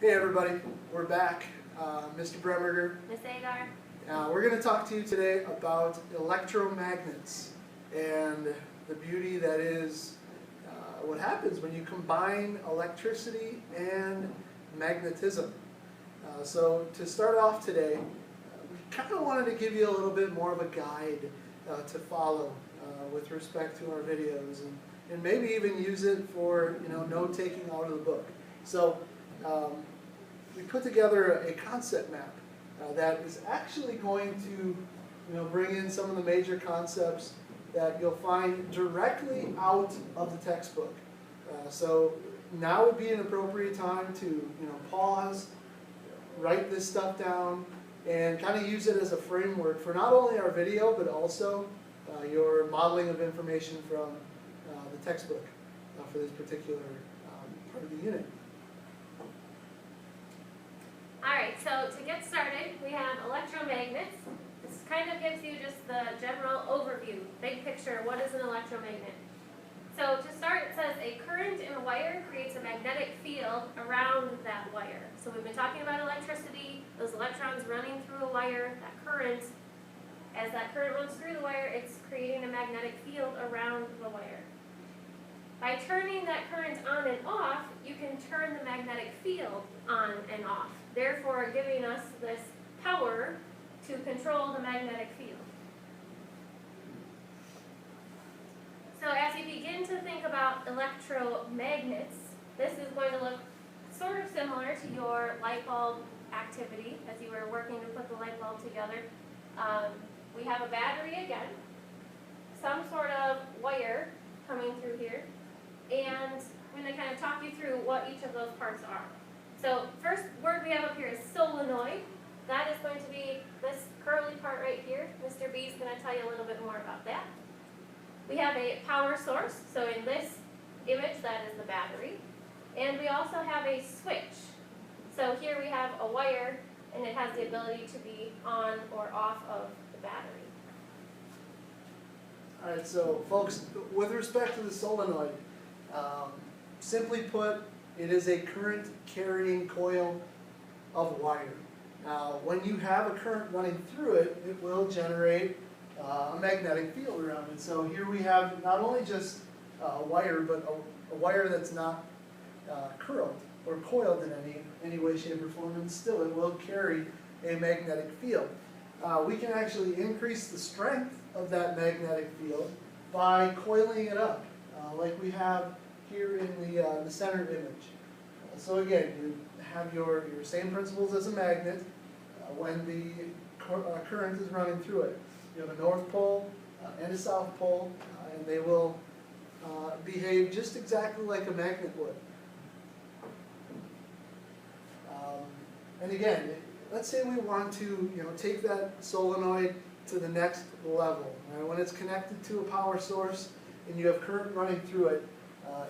Hey everybody, we're back. Mr. Bremmerger. Miss Agar. We're going to talk to you today about electromagnets and the beauty that is what happens when you combine electricity and magnetism. So to start off today, we kind of wanted to give you a little bit more of a guide to follow with respect to our videos, and maybe even use it for note-taking out of the book. So we put together a concept map that is actually going to bring in some of the major concepts that you'll find directly out of the textbook. So now would be an appropriate time to pause, write this stuff down, and kind of use it as a framework for not only our video but also your modeling of information from the textbook for this particular part of the unit. Alright, so to get started, we have electromagnets. This kind of gives you just the general overview, big picture, what is an electromagnet? So to start, it says a current in a wire creates a magnetic field around that wire. So we've been talking about electricity, those electrons running through a wire, that current. As that current runs through the wire, it's creating a magnetic field around the wire. By turning that current on and off, you can turn the magnetic field on and off, therefore giving us this power to control the magnetic field. So as you begin to think about electromagnets, this is going to look sort of similar to your light bulb activity as you were working to put the light bulb together. We have a battery again, some sort of wire coming through here, and I'm going to kind of talk you through what each of those parts are. So first word we have up here is solenoid. That is going to be this curly part right here. Mr. B is going to tell you a little bit more about that. We have a power source. So in this image, that is the battery. And we also have a switch. So here we have a wire, and it has the ability to be on or off of the battery. All right, so folks, with respect to the solenoid, simply put, it is a current carrying coil of wire. Now, when you have a current running through it, it will generate a magnetic field around it. So here we have not only just a wire, but a wire that's not curled or coiled in any way, shape, or form, and still it will carry a magnetic field. We can actually increase the strength of that magnetic field by coiling it up, like we have here in the center image. So again, you have your same principles as a magnet when the current is running through it. You have a north pole and a south pole, and they will behave just exactly like a magnet would. And again, let's say we want to take that solenoid to the next level. Right? When it's connected to a power source and you have current running through it,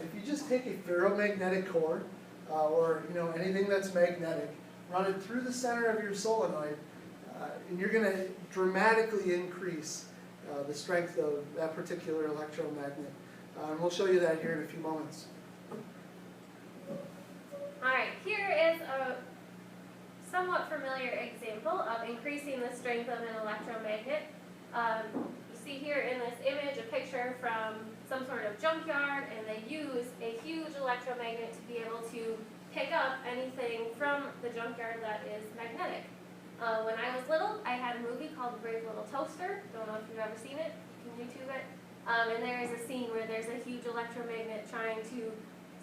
if you just take a ferromagnetic core or anything that's magnetic, run it through the center of your solenoid, and you're going to dramatically increase the strength of that particular electromagnet. And we'll show you that here in a few moments. Alright, here is a somewhat familiar example of increasing the strength of an electromagnet. You see here in this image a picture from some sort of junkyard, and they use a huge electromagnet to be able to pick up anything from the junkyard that is magnetic. When I was little, I had a movie called The Brave Little Toaster. Don't know if you've ever seen it. You can YouTube it. And there is a scene where there's a huge electromagnet trying to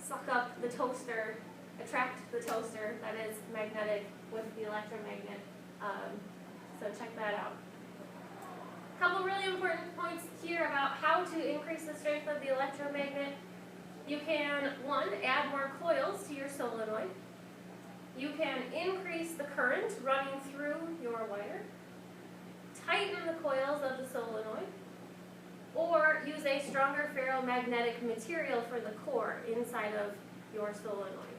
suck up the toaster, attract the toaster that is magnetic with the electromagnet. So check that out. A couple really important points here about how to increase the strength of the electromagnet. You can, one, add more coils to your solenoid. You can increase the current running through your wire, tighten the coils of the solenoid, or use a stronger ferromagnetic material for the core inside of your solenoid.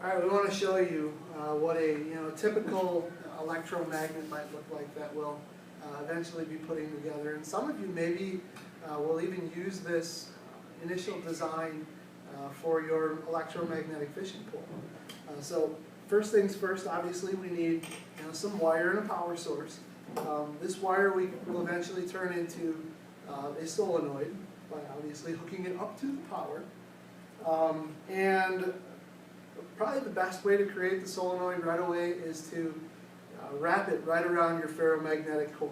All right, we want to show you what a typical electromagnet might look like that we'll eventually be putting together. And some of you maybe will even use this initial design for your electromagnetic fishing pole. So first things first, obviously we need some wire and a power source. This wire we will eventually turn into a solenoid by obviously hooking it up to the power. And probably the best way to create the solenoid right away is to wrap it right around your ferromagnetic core.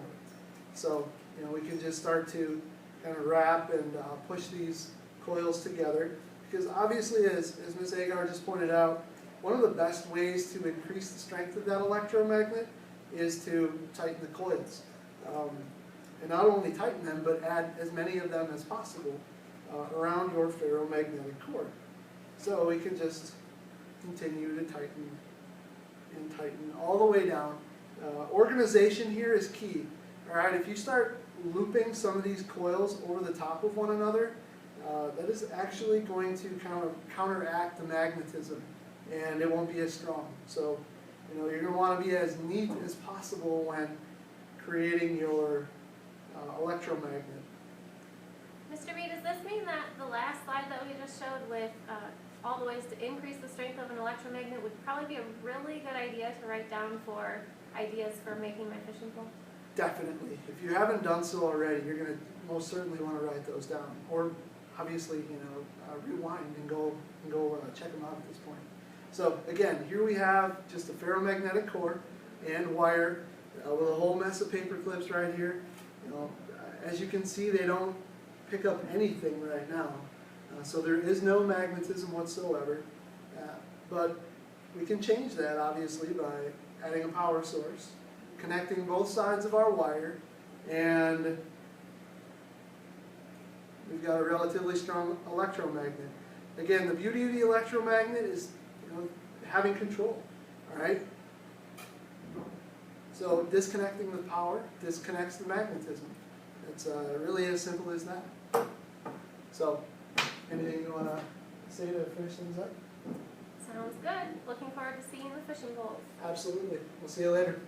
So we can just start to kind of wrap and push these coils together, because obviously, as Ms. Agar just pointed out, one of the best ways to increase the strength of that electromagnet is to tighten the coils. And not only tighten them, but add as many of them as possible around your ferromagnetic core. So we can just continue to tighten and tighten all the way down. Organization here is key. All right, if you start looping some of these coils over the top of one another, that is actually going to kind of counteract the magnetism, and it won't be as strong. So, you're going to want to be as neat as possible when creating your electromagnet. Mr. B, does this mean that the last slide that we just showed with all the ways to increase the strength of an electromagnet would probably be a really good idea to write down for ideas for making my fishing pole? Definitely. If you haven't done so already, you're going to most certainly want to write those down. Or obviously, rewind and go check them out at this point. So again, here we have just a ferromagnetic core and wire with a whole mess of paper clips right here. As you can see, they don't pick up anything right now. So there is no magnetism whatsoever. But we can change that obviously by adding a power source, connecting both sides of our wire, and we've got a relatively strong electromagnet. Again, the beauty of the electromagnet is having control, all right? So disconnecting the power disconnects the magnetism. It's really as simple as that. So, anything you want to say to finish things up? Sounds good. Looking forward to seeing the fishing poles. Absolutely. We'll see you later.